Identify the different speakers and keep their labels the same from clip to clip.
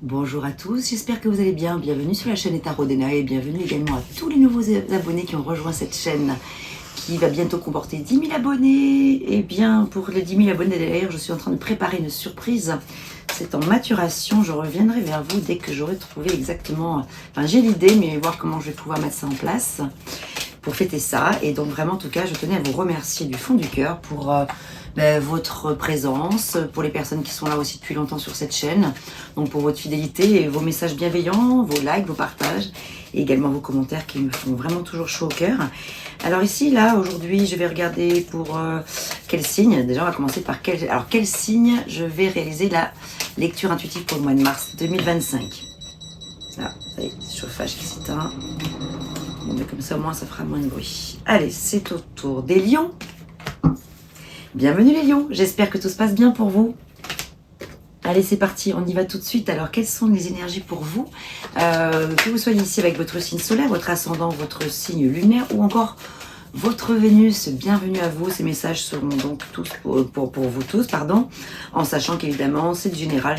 Speaker 1: Bonjour à tous, j'espère que vous allez bien. Bienvenue sur la chaîne Les Tarots d'Ena et bienvenue également à tous les nouveaux abonnés qui ont rejoint cette chaîne qui va bientôt comporter 10 000 abonnés. Et bien, pour les 10 000 abonnés d'ailleurs, je suis en train de préparer une surprise. C'est en maturation, je reviendrai vers vous dès que j'aurai trouvé exactement... Enfin, j'ai l'idée, mais voir comment je vais pouvoir mettre ça en place pour fêter ça. Et donc vraiment, en tout cas, je tenais à vous remercier du fond du cœur pour votre présence, pour les personnes qui sont là aussi depuis longtemps sur cette chaîne, donc pour votre fidélité et vos messages bienveillants, vos likes, vos partages et également vos commentaires qui me font vraiment toujours chaud au cœur. Alors ici, là, aujourd'hui, je vais regarder pour quel signe. Déjà, on va commencer par quel signe je vais réaliser la lecture intuitive pour le mois de mars 2025. Là, ça y est, chauffage qui s'éteint. Bon, mais comme ça, au moins, ça fera moins de bruit. Allez, c'est au tour des lions. Bienvenue les lions, j'espère que tout se passe bien pour vous. Allez, c'est parti, on y va tout de suite. Alors, quelles sont les énergies pour vous, que vous soyez ici avec votre signe solaire, votre ascendant, votre signe lunaire ou encore votre Vénus, bienvenue à vous. Ces messages seront donc tous pour vous tous, pardon, en sachant qu'évidemment, c'est du général,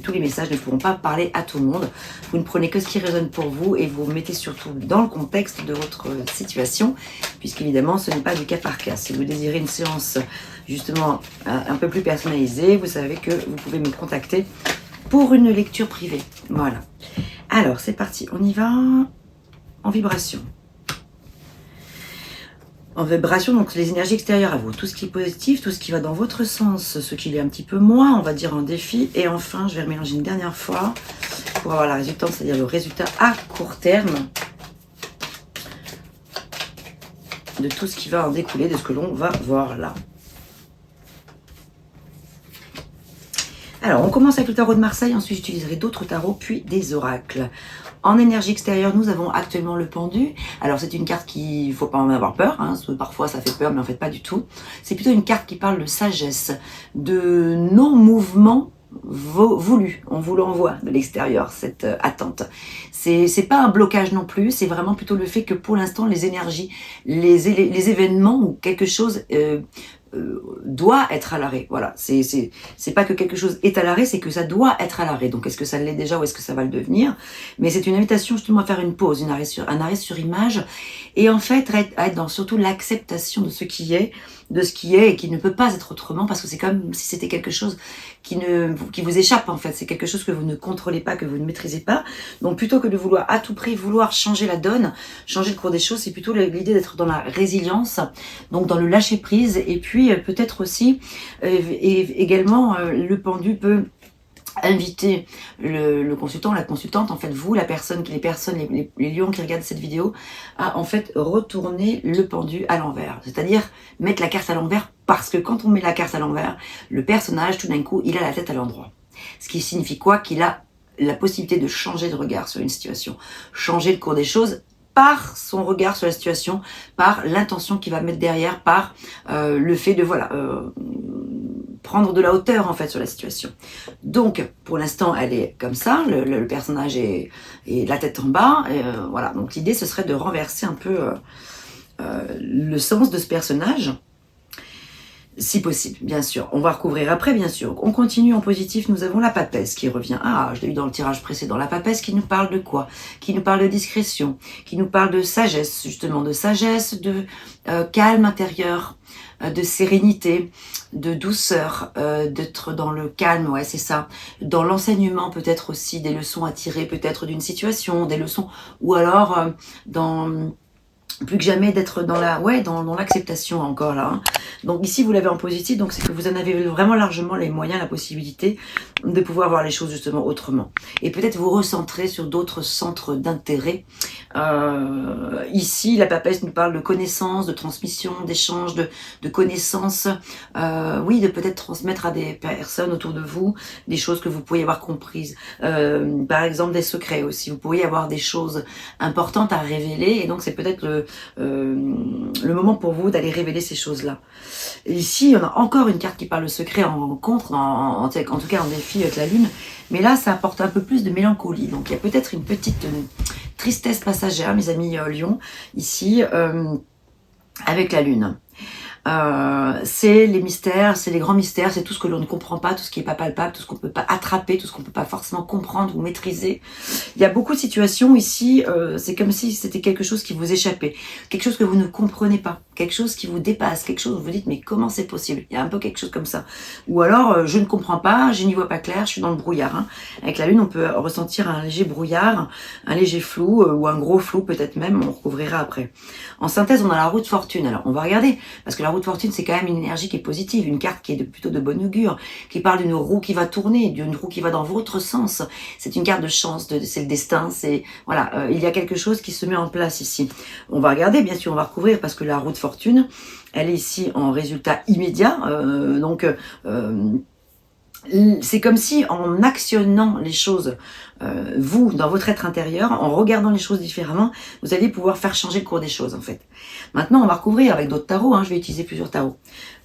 Speaker 1: tous les messages ne pourront pas parler à tout le monde. Vous ne prenez que ce qui résonne pour vous et vous mettez surtout dans le contexte de votre situation, puisqu'évidemment, ce n'est pas du cas par cas. Si vous désirez une séance justement un peu plus personnalisée, vous savez que vous pouvez me contacter pour une lecture privée. Voilà. Alors, c'est parti, on y va en vibration. En vibration, donc les énergies extérieures à vous, tout ce qui est positif, tout ce qui va dans votre sens, ce qui est un petit peu moins, on va dire en défi. Et enfin, je vais remélanger une dernière fois pour avoir la résultante, c'est-à-dire le résultat à court terme de tout ce qui va en découler, de ce que l'on va voir là. Alors, on commence avec le tarot de Marseille, ensuite j'utiliserai d'autres tarots, puis des oracles. En énergie extérieure, nous avons actuellement le pendu. Alors, c'est une carte qui, il faut pas en avoir peur, hein, parfois ça fait peur, mais en fait pas du tout. C'est plutôt une carte qui parle de sagesse, de non-mouvement voulu. On vous l'envoie de l'extérieur, cette attente. C'est pas un blocage non plus, c'est vraiment plutôt le fait que pour l'instant, les énergies, les événements ou quelque chose... doit être à l'arrêt. Voilà, c'est pas que quelque chose est à l'arrêt, c'est que ça doit être à l'arrêt. Donc est-ce que ça l'est déjà ou est-ce que ça va le devenir? Mais c'est une invitation justement à faire une pause, un arrêt sur image, et en fait à être dans surtout l'acceptation de ce qui est, et qui ne peut pas être autrement, parce que c'est comme si c'était quelque chose qui vous échappe en fait. C'est quelque chose que vous ne contrôlez pas, que vous ne maîtrisez pas. Donc plutôt que de vouloir à tout prix changer la donne, changer le cours des choses, c'est plutôt l'idée d'être dans la résilience, donc dans le lâcher prise, et puis peut-être aussi et également le pendu peut inviter le consultant, la consultante, en fait vous, les lions qui regardent cette vidéo, à en fait retourner le pendu à l'envers, c'est-à-dire mettre la carte à l'envers, parce que quand on met la carte à l'envers, le personnage tout d'un coup il a la tête à l'endroit, ce qui signifie quoi? Qu'il a la possibilité de changer de regard sur une situation, changer le cours des choses par son regard sur la situation, par l'intention qu'il va mettre derrière, par le fait de prendre de la hauteur en fait sur la situation. Donc pour l'instant elle est comme ça, le personnage est la tête en bas, voilà. Donc l'idée ce serait de renverser un peu le sens de ce personnage, si possible, bien sûr. On va recouvrir après, bien sûr. On continue en positif, nous avons la papesse qui revient. Ah, je l'ai vu dans le tirage précédent. La papesse qui nous parle de quoi? Qui nous parle de discrétion, qui nous parle de sagesse, justement, de sagesse, de calme intérieur, de sérénité, de douceur, d'être dans le calme, ouais, c'est ça. Dans l'enseignement, peut-être aussi, des leçons à tirer, peut-être d'une situation, des leçons, ou alors dans... plus que jamais d'être dans l'acceptation encore là. Hein. Donc ici vous l'avez en positif, donc c'est que vous en avez vraiment largement les moyens, la possibilité de pouvoir voir les choses justement autrement. Et peut-être vous recentrer sur d'autres centres d'intérêt. Ici la papesse nous parle de connaissances, de transmission, d'échange, de connaissances. Oui, de peut-être transmettre à des personnes autour de vous des choses que vous pourriez avoir comprises. Par exemple des secrets aussi. Vous pourriez avoir des choses importantes à révéler et donc c'est peut-être le moment pour vous d'aller révéler ces choses-là. Ici, on a encore une carte qui parle de secret en rencontre, en tout cas en défi avec la lune, mais là, ça apporte un peu plus de mélancolie. Donc, il y a peut-être une petite tristesse passagère, mes amis Lions, ici, avec la lune. C'est les mystères, c'est les grands mystères, c'est tout ce que l'on ne comprend pas, tout ce qui n'est pas palpable, tout ce qu'on ne peut pas attraper, tout ce qu'on ne peut pas forcément comprendre ou maîtriser. Il y a beaucoup de situations ici, c'est comme si c'était quelque chose qui vous échappait, quelque chose que vous ne comprenez pas, quelque chose qui vous dépasse, quelque chose où vous dites mais comment c'est possible? Il y a un peu quelque chose comme ça. Ou alors je ne comprends pas, je n'y vois pas clair, je suis dans le brouillard. Hein. Avec la lune, on peut ressentir un léger brouillard, un léger flou ou un gros flou peut-être même, on recouvrira après. En synthèse, on a la roue de fortune. Alors on va regarder, parce que la roue de fortune c'est quand même une énergie qui est positive, une carte qui est plutôt de bonne augure, qui parle d'une roue qui va tourner, d'une roue qui va dans votre sens. C'est une carte de chance, c'est le destin, c'est voilà, il y a quelque chose qui se met en place ici. On va regarder, bien sûr, on va recouvrir parce que la roue de fortune, elle est ici en résultat immédiat, c'est comme si en actionnant les choses, vous, dans votre être intérieur, en regardant les choses différemment, vous allez pouvoir faire changer le cours des choses en fait. Maintenant, on va recouvrir avec d'autres tarots, je vais utiliser plusieurs tarots.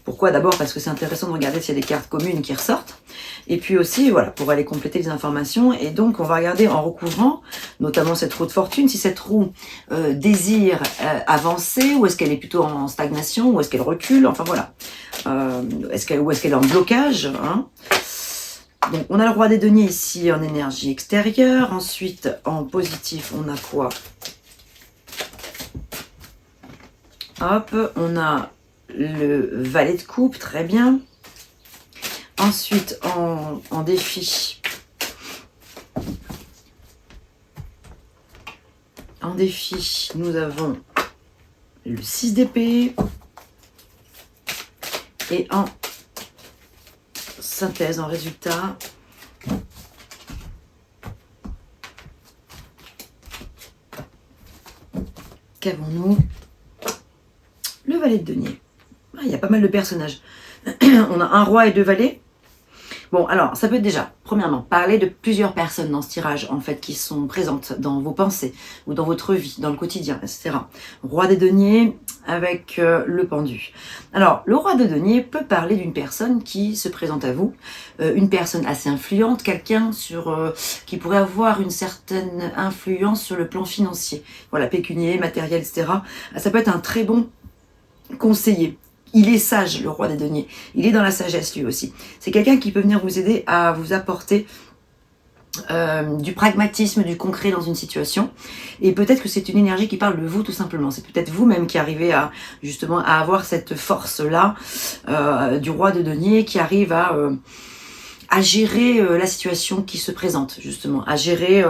Speaker 1: Pourquoi? D'abord parce que c'est intéressant de regarder s'il y a des cartes communes qui ressortent. Et puis aussi, voilà, pour aller compléter les informations. Et donc, on va regarder en recouvrant, notamment cette roue de fortune, si cette roue désire avancer, ou est-ce qu'elle est plutôt en stagnation, ou est-ce qu'elle recule, enfin voilà. Ou est-ce qu'elle est en blocage, hein. Donc, on a le roi des deniers ici en énergie extérieure. Ensuite, en positif, on a quoi? Hop, on a le valet de coupe, très bien. Ensuite, en défi, nous avons le 6 d'épée. Et en synthèse, en résultat, qu'avons-nous? Le valet de denier. Ah, il y a pas mal de personnages. On a un roi et deux valets. Bon, alors, ça peut être déjà, premièrement, parler de plusieurs personnes dans ce tirage, en fait, qui sont présentes dans vos pensées, ou dans votre vie, dans le quotidien, etc. Roi des deniers avec le pendu. Alors, le roi des deniers peut parler d'une personne qui se présente à vous, une personne assez influente, quelqu'un qui pourrait avoir une certaine influence sur le plan financier. Voilà, pécunier, matériel, etc. Ça peut être un très bon conseiller. Il est sage, le roi des deniers. Il est dans la sagesse, lui aussi. C'est quelqu'un qui peut venir vous aider à vous apporter du pragmatisme, du concret dans une situation. Et peut-être que c'est une énergie qui parle de vous, tout simplement. C'est peut-être vous-même qui arrivez à, justement, à avoir cette force-là du roi des deniers qui arrive à gérer la situation qui se présente, justement, à gérer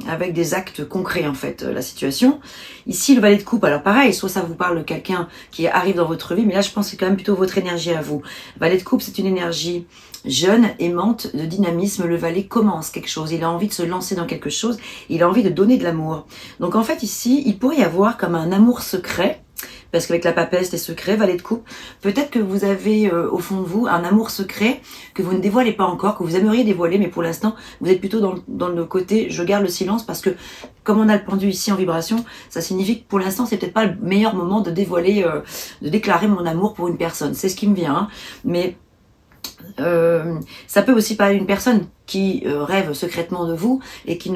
Speaker 1: avec des actes concrets, en fait, la situation. Ici, le valet de coupe, alors pareil, soit ça vous parle de quelqu'un qui arrive dans votre vie, mais là, je pense que c'est quand même plutôt votre énergie à vous. Valet de coupe, c'est une énergie jeune, aimante, de dynamisme. Le valet commence quelque chose, il a envie de se lancer dans quelque chose, il a envie de donner de l'amour. Donc, en fait, ici, il pourrait y avoir comme un amour secret, parce qu'avec la papesse, les secrets, valet de coupe, peut-être que vous avez au fond de vous un amour secret que vous ne dévoilez pas encore, que vous aimeriez dévoiler, mais pour l'instant, vous êtes plutôt dans le côté je garde le silence, parce que comme on a le pendu ici en vibration, ça signifie que pour l'instant, c'est peut-être pas le meilleur moment de dévoiler, de déclarer mon amour pour une personne. C'est ce qui me vient, hein. Mais ça peut aussi parler d'une personne qui rêve secrètement de vous et qui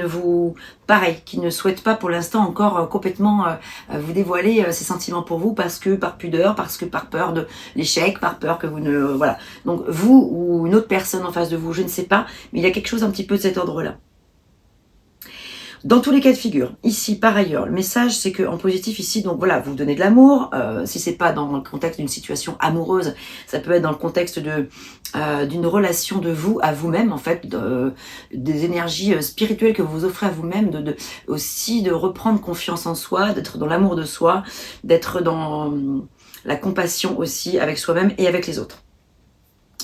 Speaker 1: qui ne souhaite pas pour l'instant encore complètement vous dévoiler ses sentiments pour vous parce que par pudeur, parce que par peur de l'échec, par peur que vous ne... Voilà. Donc vous ou une autre personne en face de vous, je ne sais pas, mais il y a quelque chose un petit peu de cet ordre-là. Dans tous les cas de figure, ici par ailleurs, le message c'est que en positif ici, donc voilà, vous donnez de l'amour. Si c'est pas dans le contexte d'une situation amoureuse, ça peut être dans le contexte d'une relation de vous à vous-même en fait, des énergies spirituelles que vous offrez à vous-même, aussi de reprendre confiance en soi, d'être dans l'amour de soi, d'être dans la compassion aussi avec soi-même et avec les autres.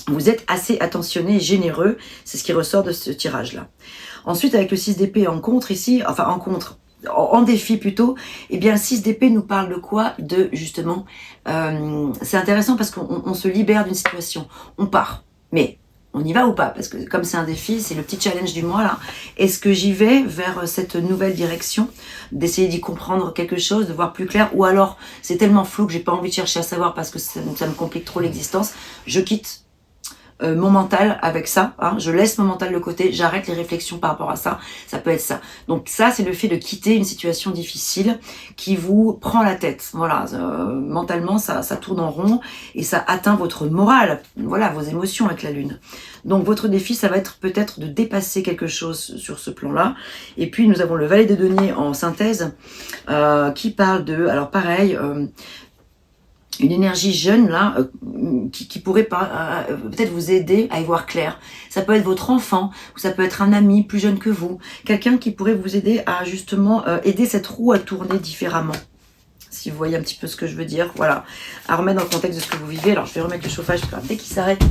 Speaker 1: Vous êtes assez attentionné et généreux, c'est ce qui ressort de ce tirage-là. Ensuite, avec le 6 d'épée en contre ici, enfin en défi plutôt, eh bien le 6 d'épée nous parle de quoi? De justement, c'est intéressant parce qu'on se libère d'une situation, on part, mais on y va ou pas? Parce que comme c'est un défi, c'est le petit challenge du mois là. Est-ce que j'y vais vers cette nouvelle direction, d'essayer d'y comprendre quelque chose, de voir plus clair, ou alors c'est tellement flou que j'ai pas envie de chercher à savoir parce que ça me complique trop l'existence, je quitte. mon mental avec ça, hein, je laisse mon mental de côté, j'arrête les réflexions par rapport à ça, ça peut être ça. Donc ça, c'est le fait de quitter une situation difficile qui vous prend la tête. Voilà, mentalement, ça tourne en rond et ça atteint votre morale, voilà, vos émotions avec la lune. Donc votre défi, ça va être peut-être de dépasser quelque chose sur ce plan-là. Et puis nous avons le valet de denier en synthèse qui parle de, alors pareil, une énergie jeune là qui pourrait peut-être vous aider à y voir clair. Ça peut être votre enfant ou ça peut être un ami plus jeune que vous, quelqu'un qui pourrait vous aider à justement aider cette roue à tourner différemment. Si vous voyez un petit peu ce que je veux dire, voilà, à remettre dans le contexte de ce que vous vivez. Alors je vais remettre le chauffage parce que dès qu'il s'arrête,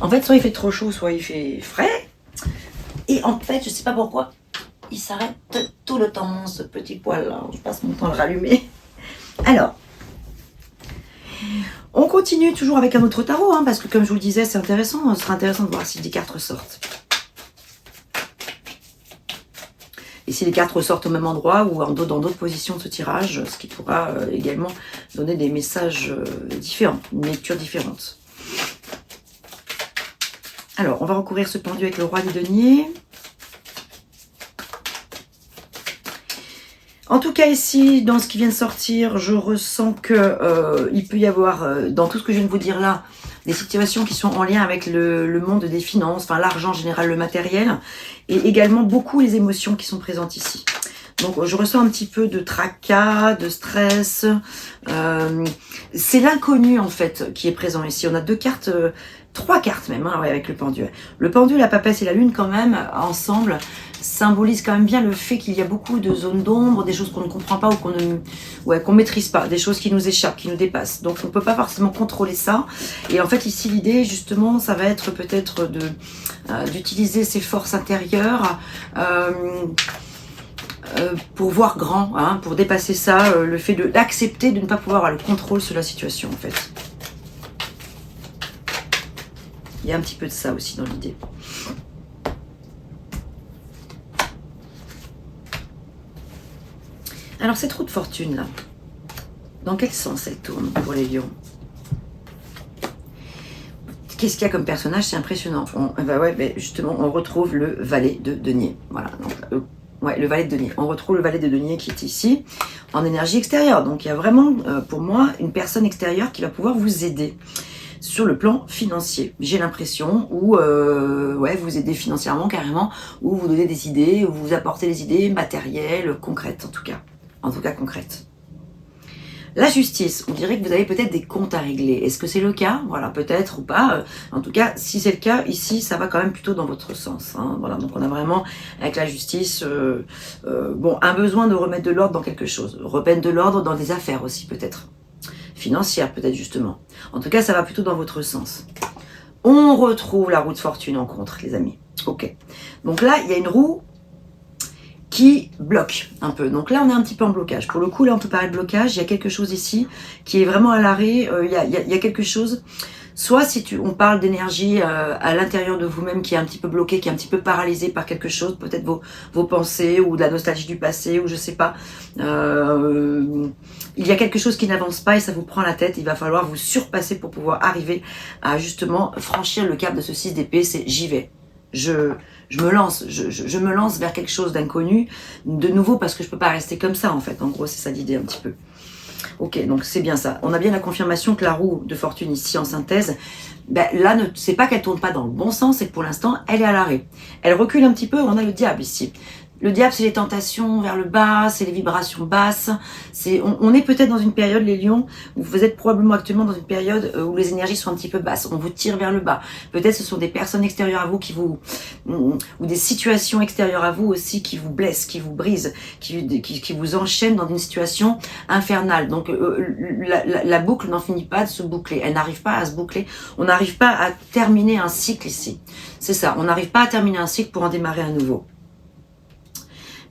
Speaker 1: en fait soit il fait trop chaud, soit il fait frais. Et en fait, je sais pas pourquoi, il s'arrête tout le temps ce petit poil là. Je passe mon temps à le rallumer. Alors. On continue toujours avec un autre tarot, hein, parce que comme je vous le disais, c'est intéressant. Ce sera intéressant de voir si des cartes ressortent. Et si les cartes ressortent au même endroit ou dans d'autres positions de ce tirage, ce qui pourra également donner des messages différents, une lecture différente. Alors, on va recourir ce pendu avec le roi des deniers. En tout cas ici, dans ce qui vient de sortir, je ressens que il peut y avoir, dans tout ce que je viens de vous dire là, des situations qui sont en lien avec le monde des finances, enfin l'argent en général, le matériel, et également beaucoup les émotions qui sont présentes ici. Donc je ressens un petit peu de tracas, de stress. C'est l'inconnu en fait qui est présent ici. On a deux cartes, trois cartes même, hein, ouais, avec le pendu. Le pendu, la papesse et la lune quand même, ensemble, symbolisent quand même bien le fait qu'il y a beaucoup de zones d'ombre, des choses qu'on ne comprend pas ou qu'on maîtrise pas, des choses qui nous échappent, qui nous dépassent. Donc on ne peut pas forcément contrôler ça. Et en fait ici l'idée justement, ça va être peut-être d'utiliser ses forces intérieures pour voir grand, hein, pour dépasser ça, le fait d'accepter de ne pas pouvoir avoir le contrôle sur la situation en fait. Il y a un petit peu de ça aussi dans l'idée. Alors cette roue de fortune là, dans quel sens elle tourne pour les lions? Qu'est-ce qu'il y a comme personnage? C'est impressionnant. Justement, on retrouve le valet de denier. Voilà, donc, ouais, le valet de denier. On retrouve le valet de denier qui est ici, en énergie extérieure. Donc il y a vraiment, pour moi, une personne extérieure qui va pouvoir vous aider sur le plan financier. J'ai l'impression, ou vous aider financièrement carrément, ou vous donner des idées, ou vous apporter des idées matérielles, concrètes en tout cas. En tout cas concrète. La justice, on dirait que vous avez peut-être des comptes à régler. Est-ce que c'est le cas? Voilà, peut-être ou pas. En tout cas, si c'est le cas, ici, ça va quand même plutôt dans votre sens. Hein. Voilà, donc on a vraiment, avec la justice, un besoin de remettre de l'ordre dans quelque chose. Remettre de l'ordre dans des affaires aussi, peut-être. Financières, peut-être justement. En tout cas, ça va plutôt dans votre sens. On retrouve la roue de fortune en contre, les amis. Ok. Donc là, il y a une roue qui bloque un peu. Donc là, on est un petit peu en blocage. Pour le coup, là, on peut parler de blocage. Il y a quelque chose ici qui est vraiment à l'arrêt. Il y a quelque chose... Soit si on parle d'énergie à l'intérieur de vous-même qui est un petit peu bloqué, qui est un petit peu paralysé par quelque chose, peut-être vos pensées ou de la nostalgie du passé ou je sais pas. Il y a quelque chose qui n'avance pas et ça vous prend la tête. Il va falloir vous surpasser pour pouvoir arriver à justement franchir le cap de ce 6 d'épée. C'est j'y vais. Je me lance, je me lance vers quelque chose d'inconnu, de nouveau parce que je peux pas rester comme ça en fait. En gros, c'est ça l'idée un petit peu. Ok, donc c'est bien ça. On a bien la confirmation que la roue de fortune ici en synthèse, là, c'est pas qu'elle tourne pas dans le bon sens, c'est que pour l'instant, elle est à l'arrêt. Elle recule un petit peu, on a le diable ici. Le diable, c'est les tentations vers le bas, c'est les vibrations basses. On est peut-être dans une période, les lions, où vous êtes probablement actuellement dans une période où les énergies sont un petit peu basses. On vous tire vers le bas. Peut-être ce sont des personnes extérieures à vous ou des situations extérieures à vous aussi qui vous blessent, qui vous brisent, qui vous enchaînent dans une situation infernale. Donc la boucle n'en finit pas de se boucler. Elle n'arrive pas à se boucler. On n'arrive pas à terminer un cycle ici. C'est ça. On n'arrive pas à terminer un cycle pour en démarrer un nouveau.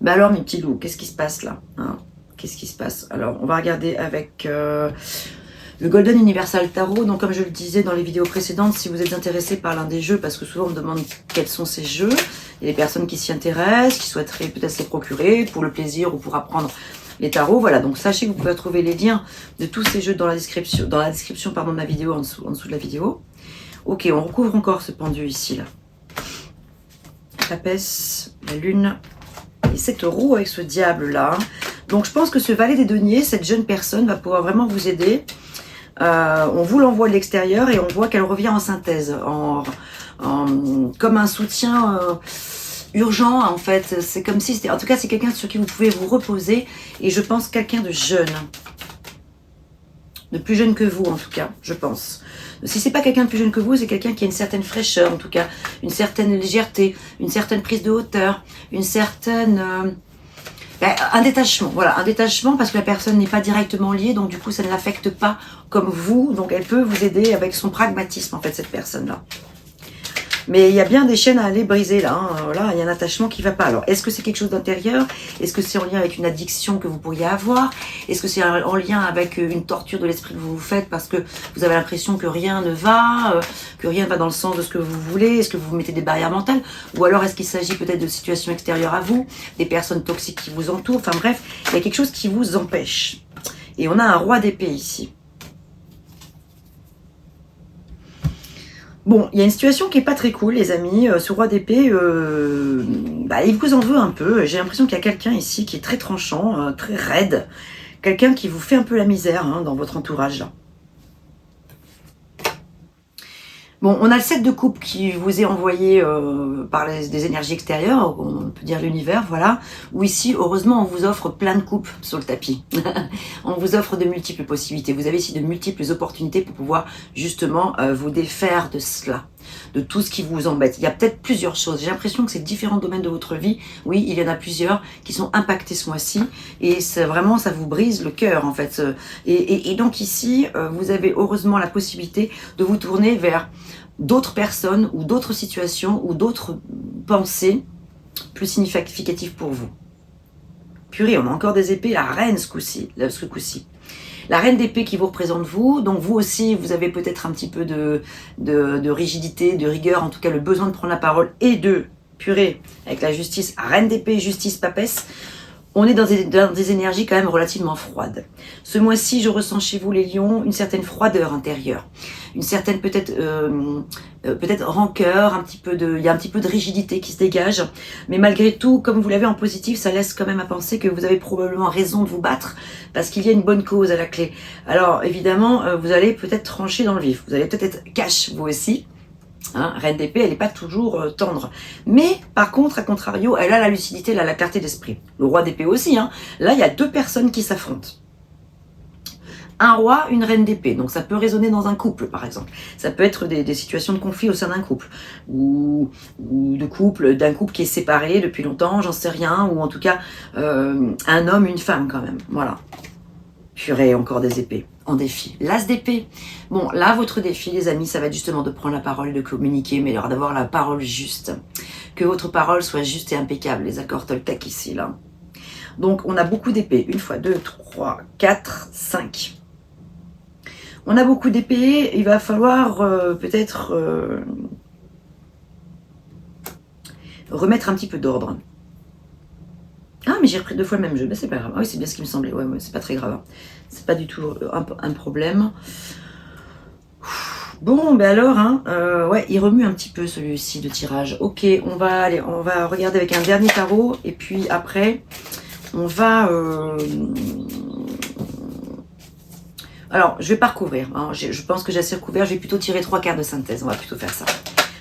Speaker 1: Alors mes petits loups, qu'est-ce qui se passe là, hein? Qu'est-ce qui se passe? Alors on va regarder avec le Golden Universal Tarot. Donc comme je le disais dans les vidéos précédentes, si vous êtes intéressé par l'un des jeux, parce que souvent on me demande quels sont ces jeux, il y a des personnes qui s'y intéressent, qui souhaiteraient peut-être se les procurer pour le plaisir ou pour apprendre les tarots. Voilà, donc sachez que vous pouvez trouver les liens de tous ces jeux dans la description de la vidéo en dessous de la vidéo. Ok, on recouvre encore ce pendu ici, là. La papesse, la lune et cette roue avec ce diable-là. Donc, je pense que ce valet des deniers, cette jeune personne va pouvoir vraiment vous aider. On vous l'envoie de l'extérieur et on voit qu'elle revient en synthèse, comme un soutien urgent, en fait. C'est comme si c'était... En tout cas, c'est quelqu'un sur qui vous pouvez vous reposer. Et je pense quelqu'un de jeune. De plus jeune que vous, en tout cas, je pense. Si c'est pas quelqu'un de plus jeune que vous, c'est quelqu'un qui a une certaine fraîcheur, en tout cas, une certaine légèreté, une certaine prise de hauteur, une certaine... un détachement, voilà, un détachement parce que la personne n'est pas directement liée, donc du coup ça ne l'affecte pas comme vous, donc elle peut vous aider avec son pragmatisme en fait, cette personne-là. Mais il y a bien des chaînes à aller briser là, hein. Voilà, il y a un attachement qui ne va pas. Alors, est-ce que c'est quelque chose d'intérieur? Est-ce que c'est en lien avec une addiction que vous pourriez avoir? Est-ce que c'est en lien avec une torture de l'esprit que vous vous faites parce que vous avez l'impression que rien ne va, que rien ne va dans le sens de ce que vous voulez? Est-ce que vous vous mettez des barrières mentales? Ou alors est-ce qu'il s'agit peut-être de situations extérieures à vous, des personnes toxiques qui vous entourent? Enfin bref, il y a quelque chose qui vous empêche. Et on a un roi d'épée ici. Bon, il y a une situation qui est pas très cool, les amis. Ce roi d'épée, il vous en veut un peu. J'ai l'impression qu'il y a quelqu'un ici qui est très tranchant, très raide. Quelqu'un qui vous fait un peu la misère hein, dans votre entourage, là. Bon, on a le 7 de coupe qui vous est envoyé par des énergies extérieures, on peut dire l'univers, voilà. Où ici, heureusement, on vous offre plein de coupes sur le tapis. On vous offre de multiples possibilités. Vous avez ici de multiples opportunités pour pouvoir justement vous défaire de cela, de tout ce qui vous embête. Il y a peut-être plusieurs choses. J'ai l'impression que c'est différents domaines de votre vie. Oui, il y en a plusieurs qui sont impactés ce mois-ci. Et c'est vraiment, ça vous brise le cœur, en fait. Et donc ici, vous avez heureusement la possibilité de vous tourner vers d'autres personnes ou d'autres situations ou d'autres pensées plus significatives pour vous. Purée, on a encore des épées, la reine ce coup-ci. La reine d'épée qui vous représente vous, donc vous aussi, vous avez peut-être un petit peu de rigidité, de rigueur, en tout cas le besoin de prendre la parole et de, purée, avec la justice, reine d'épée, justice, papesse, on est dans des énergies quand même relativement froides. Ce mois-ci, je ressens chez vous les lions une certaine froideur intérieure, une certaine peut-être rancœur, il y a un petit peu de rigidité qui se dégage, mais malgré tout, comme vous l'avez en positif, ça laisse quand même à penser que vous avez probablement raison de vous battre, parce qu'il y a une bonne cause à la clé. Alors évidemment, vous allez peut-être trancher dans le vif, vous allez peut-être être cash vous aussi. Hein, reine d'épée, elle n'est pas toujours tendre. Mais, par contre, à contrario, elle a la lucidité, elle a la clarté d'esprit. Le roi d'épée aussi. Hein. Là, il y a deux personnes qui s'affrontent. Un roi, une reine d'épée. Donc, ça peut résonner dans un couple, par exemple. Ça peut être des situations de conflit au sein d'un couple. Ou d'un couple qui est séparé depuis longtemps, j'en sais rien. Ou en tout cas, un homme, une femme, quand même. Voilà. Purée, encore des épées. En défi. L'as d'épée. Bon, là, votre défi, les amis, ça va être justement de prendre la parole, de communiquer, mais alors d'avoir la parole juste. Que votre parole soit juste et impeccable. Les accords Toltec ici, là. Donc, on a beaucoup d'épées. 1 fois 2, 3, 4, 5. On a beaucoup d'épées. Il va falloir peut-être remettre un petit peu d'ordre. Ah, mais j'ai repris 2 fois le même jeu. Ben, c'est pas grave. Ah oui, c'est bien ce qui me semblait. Ouais, c'est pas très grave. C'est pas du tout un problème. Bon, ben alors, hein, ouais, il remue un petit peu celui-ci de tirage. Ok, on va regarder avec un dernier tarot. Et puis après, on va... Alors, je vais pas recouvrir. Hein, je pense que j'ai assez recouvert. Je vais plutôt tirer 3 cartes de synthèse. On va plutôt faire ça.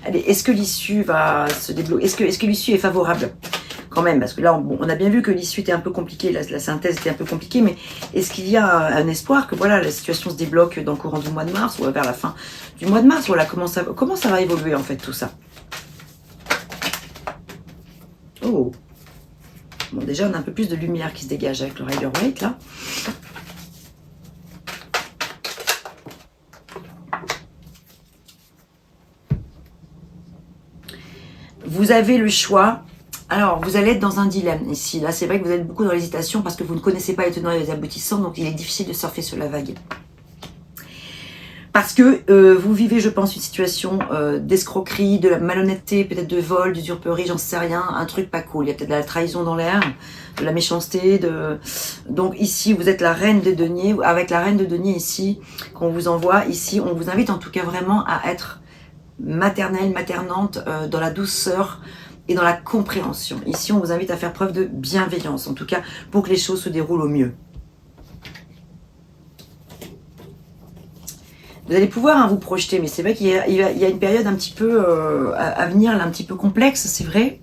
Speaker 1: Allez, est-ce que l'issue va se débloquer? Est-ce que l'issue est favorable? Quand même, parce que là, on a bien vu que l'issue était un peu compliquée, la synthèse était un peu compliquée, mais est-ce qu'il y a un espoir que voilà, la situation se débloque dans le courant du mois de mars, ou vers la fin du mois de mars? Voilà, comment ça va évoluer, en fait, tout ça? Oh! Bon, déjà, on a un peu plus de lumière qui se dégage avec le Rider-Waite, là. Vous avez le choix. Alors, vous allez être dans un dilemme ici. Là, c'est vrai que vous êtes beaucoup dans l'hésitation parce que vous ne connaissez pas les tenants et les aboutissants, donc il est difficile de surfer sur la vague. Parce que vous vivez, je pense, une situation d'escroquerie, de la malhonnêteté, peut-être de vol, d'usurperie, j'en sais rien, un truc pas cool. Il y a peut-être de la trahison dans l'air, de la méchanceté. Donc ici, vous êtes la reine de denier. Avec la reine de denier ici, qu'on vous envoie, ici, on vous invite en tout cas vraiment à être maternelle, maternante, dans la douceur et dans la compréhension. Ici, on vous invite à faire preuve de bienveillance, en tout cas pour que les choses se déroulent au mieux. Vous allez pouvoir vous projeter, mais c'est vrai qu'il y a une période un petit peu à venir, là, un petit peu complexe, c'est vrai.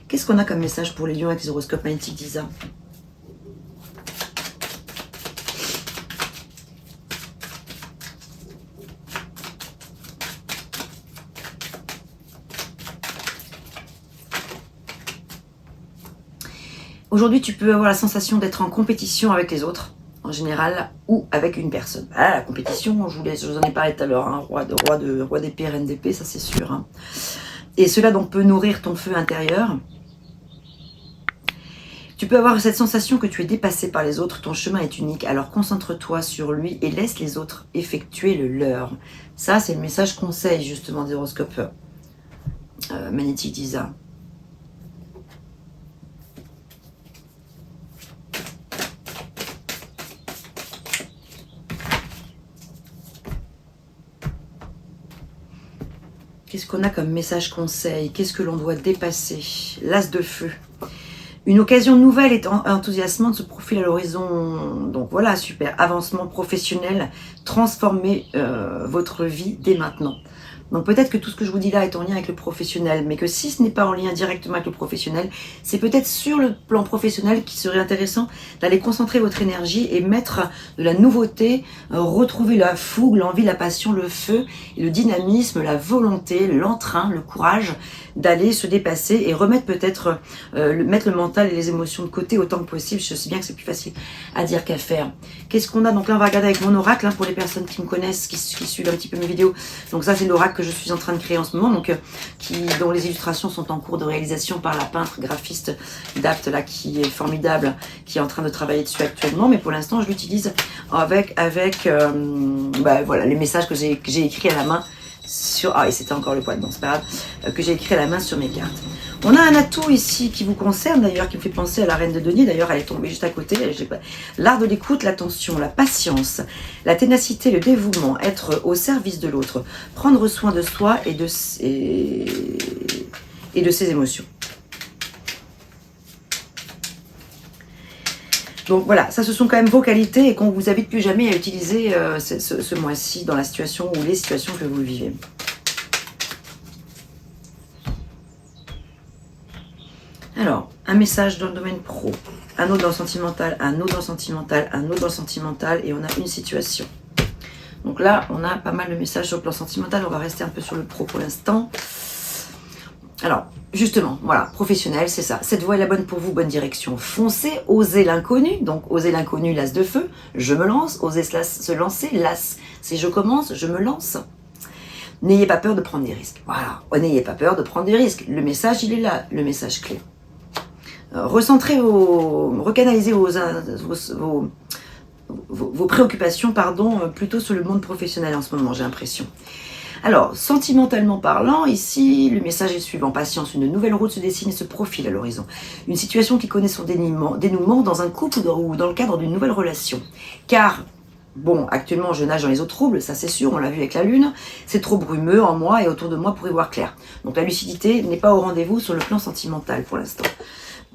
Speaker 1: Qu'est-ce qu'on a comme message pour les lions avec les horoscopes magnétiques d'Isa? Aujourd'hui, tu peux avoir la sensation d'être en compétition avec les autres, en général, ou avec une personne. Ah, la compétition, je vous en ai parlé tout à l'heure, hein, roi d'épée, reine d'épée, ça c'est sûr. Hein. Et cela donc peut nourrir ton feu intérieur. Tu peux avoir cette sensation que tu es dépassé par les autres, ton chemin est unique, alors concentre-toi sur lui et laisse les autres effectuer le leur. Ça, c'est le message conseil justement des horoscopes magnétiques d'Isa. Qu'est-ce qu'on a comme message conseil? Qu'est-ce que l'on doit dépasser? L'as de feu. Une occasion nouvelle et enthousiasmante se profile à l'horizon. Donc voilà, super. Avancement professionnel. Transformez votre vie dès maintenant. Donc peut-être que tout ce que je vous dis là est en lien avec le professionnel, mais que si ce n'est pas en lien directement avec le professionnel, c'est peut-être sur le plan professionnel qu'il serait intéressant d'aller concentrer votre énergie et mettre de la nouveauté, retrouver la fougue, l'envie, la passion, le feu, et le dynamisme, la volonté, l'entrain, le courage d'aller se dépasser et remettre peut-être, mettre le mental et les émotions de côté autant que possible. Je sais bien que c'est plus facile à dire qu'à faire. Qu'est-ce qu'on a? Donc là on va regarder avec mon oracle, hein, pour les personnes qui me connaissent, qui suivent un petit peu mes vidéos. Donc ça c'est l'oracle que je suis en train de créer en ce moment, donc dont les illustrations sont en cours de réalisation par la peintre graphiste d'Apt là, qui est formidable, qui est en train de travailler dessus actuellement, mais pour l'instant je l'utilise avec voilà, les messages que j'ai écrits à la main sur... Ah, et c'était encore le poil, bon c'est pas grave, que j'ai écrit à la main sur mes cartes. On a un atout ici qui vous concerne d'ailleurs, qui me fait penser à la reine de denier, d'ailleurs elle est tombée juste à côté. L'art de l'écoute, l'attention, la patience, la ténacité, le dévouement, être au service de l'autre, prendre soin de soi et de ses émotions. Donc voilà, ça ce sont quand même vos qualités et qu'on vous invite plus jamais à utiliser ce mois-ci dans la situation ou les situations que vous vivez. Alors, un message dans le domaine pro, un autre dans le sentimental, un autre dans le sentimental, un autre dans le sentimental, et on a une situation. Donc là, on a pas mal de messages sur le plan sentimental, on va rester un peu sur le pro pour l'instant. Alors, justement, voilà, professionnel, c'est ça. Cette voie est la bonne pour vous, bonne direction. Foncez, osez l'inconnu, donc osez l'inconnu, l'as de feu, je me lance, osez se lancer, l'as, c'est je commence, je me lance. N'ayez pas peur de prendre des risques. Voilà, n'ayez pas peur de prendre des risques. Le message, il est là, le message clé. Recentrez recanalisez vos préoccupations, plutôt sur le monde professionnel en ce moment, j'ai l'impression. Alors, sentimentalement parlant, ici, le message est suivant. Patience, une nouvelle route se dessine et se profile à l'horizon. Une situation qui connaît son dénouement dans un couple ou dans le cadre d'une nouvelle relation. Car, bon, actuellement, je nage dans les eaux troubles, ça c'est sûr, on l'a vu avec la lune. C'est trop brumeux en moi et autour de moi pour y voir clair. Donc la lucidité n'est pas au rendez-vous sur le plan sentimental pour l'instant.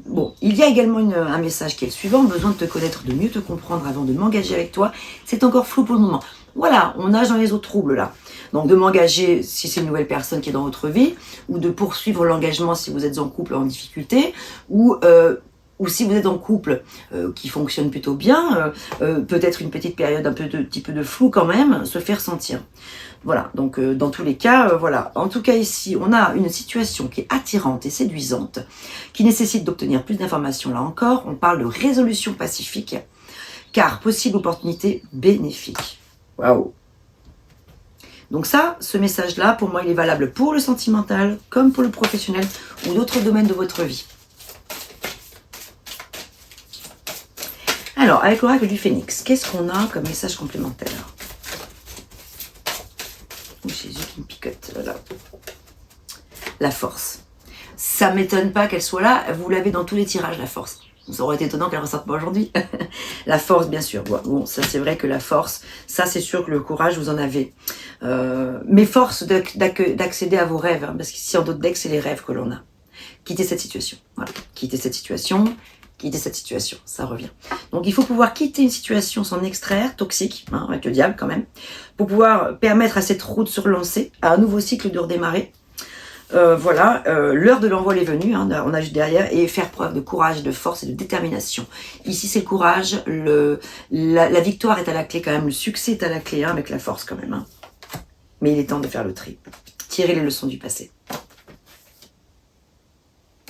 Speaker 1: Bon, il y a également un message qui est le suivant. Besoin de te connaître, de mieux te comprendre avant de m'engager avec toi. C'est encore flou pour le moment. Voilà, on nage dans les eaux troubles là. Donc de m'engager si c'est une nouvelle personne qui est dans votre vie, ou de poursuivre l'engagement si vous êtes en couple en difficulté, ou si vous êtes en couple qui fonctionne plutôt bien, peut-être une petite période un petit peu de flou quand même, se faire sentir. Voilà, donc dans tous les cas, voilà. En tout cas ici, on a une situation qui est attirante et séduisante, qui nécessite d'obtenir plus d'informations là encore. On parle de résolution pacifique, car possible opportunité bénéfique. Waouh! Donc ça, ce message-là, pour moi, il est valable pour le sentimental, comme pour le professionnel, ou d'autres domaines de votre vie. Alors, avec l'oracle du Phénix, qu'est-ce qu'on a comme message complémentaire? Oh, Jésus qui me picote, voilà. La force. Ça m'étonne pas qu'elle soit là, vous l'avez dans tous les tirages, la force. Ça aurait été étonnant qu'elle ne ressorte pas aujourd'hui. La force, bien sûr. Bon, ça c'est vrai que la force, ça c'est sûr que le courage, vous en avez. Mais force d'accéder à vos rêves, hein, parce qu'ici en Dodeck, c'est les rêves que l'on a. Quitter cette situation. Voilà. Quitter cette situation, ça revient. Donc il faut pouvoir quitter une situation, s'en extraire, toxique, hein, avec le diable quand même, pour pouvoir permettre à cette route de se relancer, à un nouveau cycle de redémarrer. Voilà, l'heure de l'envol est venue, hein, on a juste derrière, et faire preuve de courage, de force et de détermination. Ici c'est le courage, la victoire est à la clé quand même, le succès est à la clé, hein, avec la force quand même. Hein. Mais il est temps de faire le tri, tirer les leçons du passé.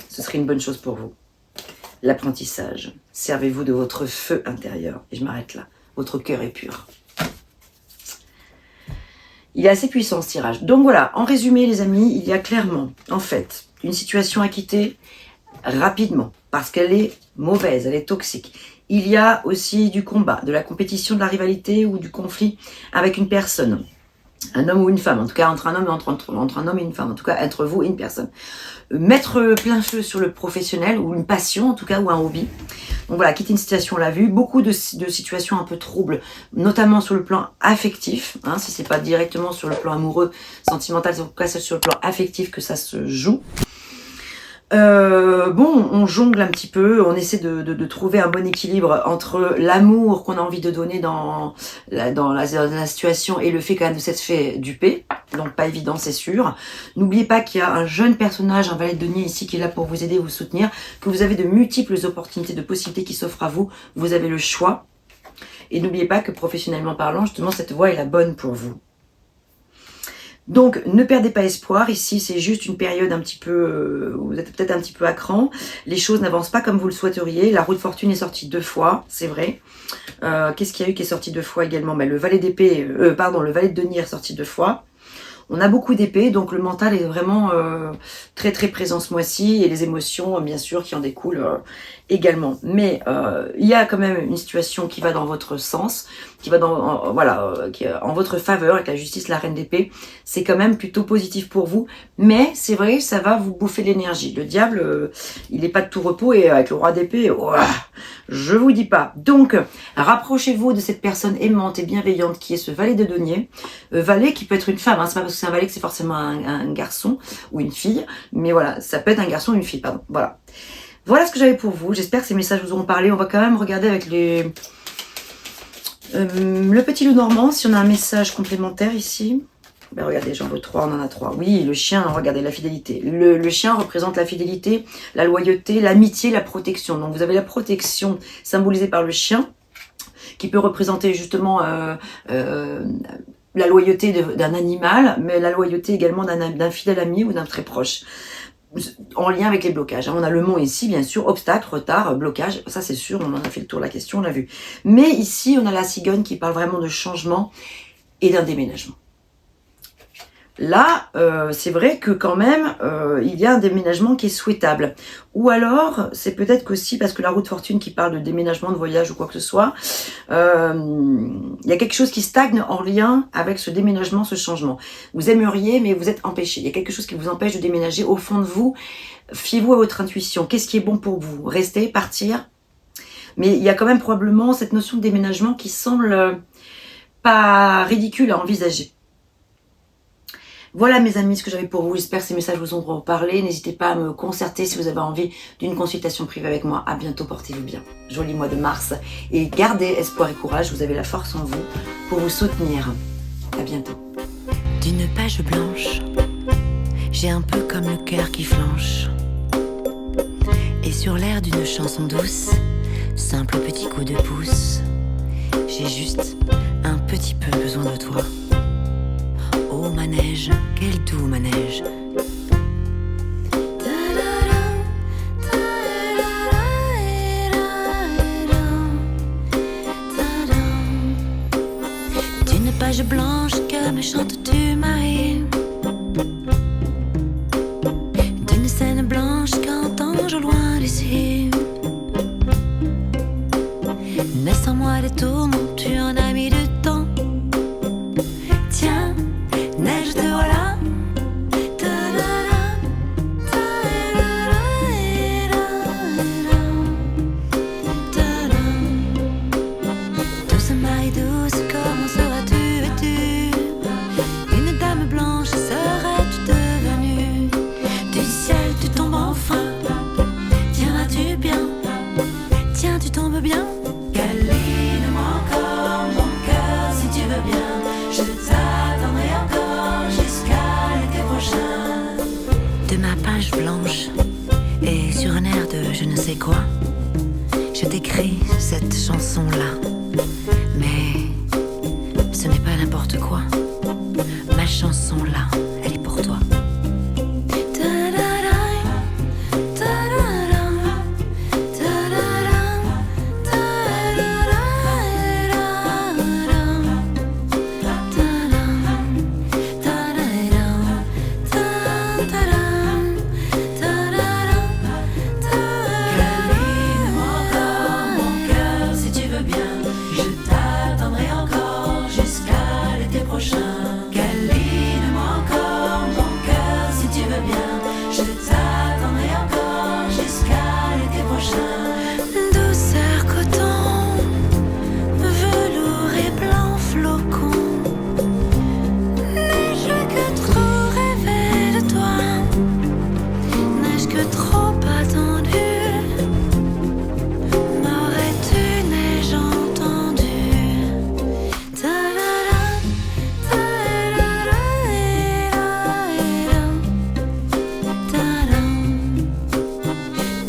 Speaker 1: Ce serait une bonne chose pour vous. L'apprentissage, servez-vous de votre feu intérieur, et je m'arrête là, votre cœur est pur. Il est assez puissant ce tirage. Donc voilà, en résumé les amis, il y a clairement, en fait, une situation à quitter rapidement, parce qu'elle est mauvaise, elle est toxique. Il y a aussi du combat, de la compétition, de la rivalité ou du conflit avec une personne. Un homme ou une femme, en tout cas entre un homme et entre un homme et une femme, en tout cas entre vous et une personne. Mettre plein feu sur le professionnel ou une passion en tout cas ou un hobby. Donc voilà, quitter une situation, on l'a vu, beaucoup de situations un peu troubles, notamment sur le plan affectif, hein, si c'est pas directement sur le plan amoureux, sentimental, c'est en tout cas sur le plan affectif que ça se joue. Bon, on jongle un petit peu, on essaie de trouver un bon équilibre entre l'amour qu'on a envie de donner dans la situation et le fait quand même de s'être fait duper, donc pas évident c'est sûr. N'oubliez pas qu'il y a un jeune personnage, un valet de denier ici qui est là pour vous aider, vous soutenir, que vous avez de multiples opportunités, de possibilités qui s'offrent à vous, vous avez le choix. Et n'oubliez pas que professionnellement parlant, justement cette voie est la bonne pour vous. Donc, ne perdez pas espoir. Ici, c'est juste une période un petit peu... vous êtes peut-être un petit peu à cran. Les choses n'avancent pas comme vous le souhaiteriez. La roue de fortune est sortie 2 fois, c'est vrai. Qu'est-ce qu'il y a eu qui est sorti 2 fois également? Le valet d'épée... le valet de denier est sorti 2 fois. On a beaucoup d'épées, donc le mental est vraiment très très présent ce mois-ci. Et les émotions, bien sûr, qui en découlent également. Mais il y a quand même une situation qui va dans votre sens, qui va dans qui est en votre faveur avec la justice, la reine d'épée. C'est quand même plutôt positif pour vous, mais c'est vrai, ça va vous bouffer l'énergie. Le diable, il n'est pas de tout repos et avec le roi d'épée, je vous dis pas. Donc, rapprochez-vous de cette personne aimante et bienveillante qui est ce valet de denier. Valet qui peut être une femme, hein, c'est pas parce que c'est un valet que c'est forcément un garçon ou une fille, mais voilà, ça peut être un garçon ou une fille, pardon. Voilà ce que j'avais pour vous. J'espère que ces messages vous auront parlé. On va quand même regarder avec le petit loup normand, si on a un message complémentaire ici. Ben regardez, j'en veux 3, on en a 3. Oui, le chien, regardez, la fidélité. Le chien représente la fidélité, la loyauté, l'amitié, la protection. Donc vous avez la protection symbolisée par le chien, qui peut représenter justement la loyauté d'un animal, mais la loyauté également d'un fidèle ami ou d'un très proche. En lien avec les blocages. On a le mont ici, bien sûr, obstacle, retard, blocage, ça c'est sûr, on en a fait le tour de la question, on l'a vu. Mais ici, on a la cigogne qui parle vraiment de changement et d'un déménagement. Là, c'est vrai que quand même, il y a un déménagement qui est souhaitable. Ou alors, c'est peut-être qu'aussi, parce que la roue de fortune qui parle de déménagement, de voyage ou quoi que ce soit, il y a quelque chose qui stagne en lien avec ce déménagement, ce changement. Vous aimeriez, mais vous êtes empêché. Il y a quelque chose qui vous empêche de déménager au fond de vous. Fiez-vous à votre intuition. Qu'est-ce qui est bon pour vous? Rester, partir? Mais il y a quand même probablement cette notion de déménagement qui semble pas ridicule à envisager. Voilà mes amis ce que j'avais pour vous, j'espère que ces messages vous ont parlé. N'hésitez pas à me concerter si vous avez envie d'une consultation privée avec moi. À bientôt, portez-vous bien. Joli mois de mars et gardez espoir et courage, vous avez la force en vous pour vous soutenir. À bientôt.
Speaker 2: D'une page blanche, j'ai un peu comme le cœur qui flanche. Et sur l'air d'une chanson douce, simple petit coup de pouce, j'ai juste un petit peu besoin de toi. Oh manège, quel doux manège. D'une page blanche que me chantes-tu Marie? D'une scène blanche qu'entends-je au loin d'ici? Naissent en moi des tourments, tu en as mis du temps. Tiens, neige te voilà. page blanche et sur un air de je ne sais quoi, je t'écris cette chanson-là. Mais ce n'est pas n'importe quoi. Ma chanson-là, elle est pour toi.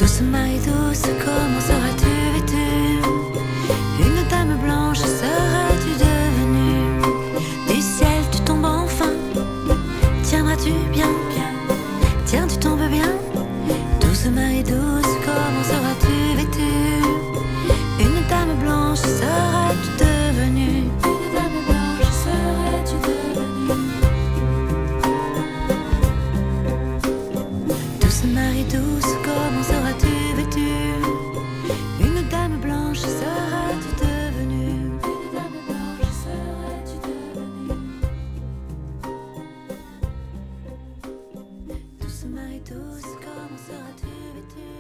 Speaker 2: Douce Marie douce, comment seras-tu vêtue?